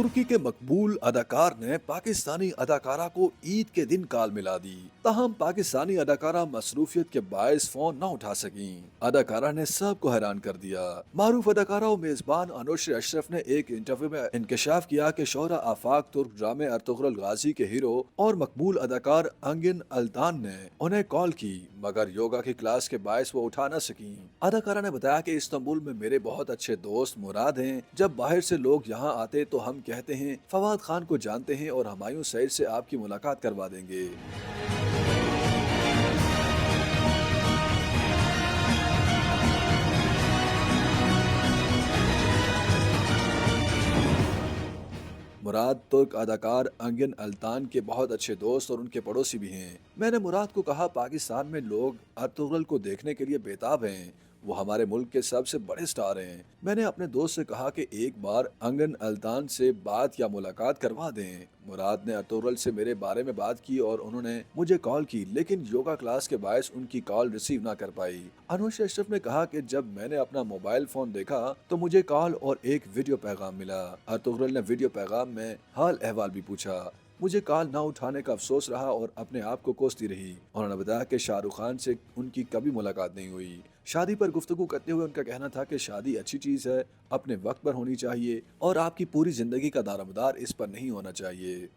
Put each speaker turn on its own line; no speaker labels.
तुर्की के मकबूल अदाकार ने पाकिस्तानी अदाकारा को ईद के दिन कॉल मिला दी, ताहम पाकिस्तानी अदाकारा मसरूफियत के बायस फोन न उठा सकी। अदाकारा ने सबको हैरान कर दिया। मारूफ अदाकारा और मेजबान अनुश्री अशरफ ने एक इंटरव्यू में इंकशाफ किया कि शोहरा आफाक तुर्क ड्रामे अर्तुगरुल गाजी के हीरो और मकबूल अदाकार अंगिन अल्तान ने उन्हें कॉल की, मगर योगा की क्लास के बायस वो उठा न सकी। अदाकारा ने बताया कि इस्तांबुल में मेरे बहुत अच्छे दोस्त मुराद हैं। जब बाहर से लोग यहाँ आते तो हम कहते हैं फवाद खान को जानते हैं और हुमायूं सईद से आपकी मुलाकात करवा देंगे। मुराद तुर्क अदाकार अंगिन अल्तान के बहुत अच्छे दोस्त और उनके पड़ोसी भी हैं। मैंने मुराद को कहा, पाकिस्तान में लोग अर्तुगरुल को देखने के लिए बेताब हैं। वो हमारे मुल्क के सबसे बड़े स्टार हैं। मैंने अपने दोस्त से कहा कि एक बार अंगन अल्तान से बात या मुलाकात करवा दें। मुराद ने अर्तुगरुल से मेरे बारे में बात की और उन्होंने मुझे कॉल की, लेकिन योगा क्लास के बायस उनकी कॉल रिसीव ना कर पाई। अनुश्री अशरफ ने कहा कि जब मैंने अपना मोबाइल फोन देखा तो मुझे कॉल और एक वीडियो पैगाम मिला। अर्तुगरुल ने वीडियो पैगाम में हाल अहवाल भी पूछा। मुझे कॉल ना उठाने का अफसोस रहा और अपने आप को कोसती रही। उन्होंने बताया कि शाहरुख खान से उनकी कभी मुलाकात नहीं हुई। शादी पर गुफ्तगू करते हुए उनका कहना था कि शादी अच्छी चीज़ है, अपने वक्त पर होनी चाहिए और आपकी पूरी जिंदगी का दारोमदार इस पर नहीं होना चाहिए।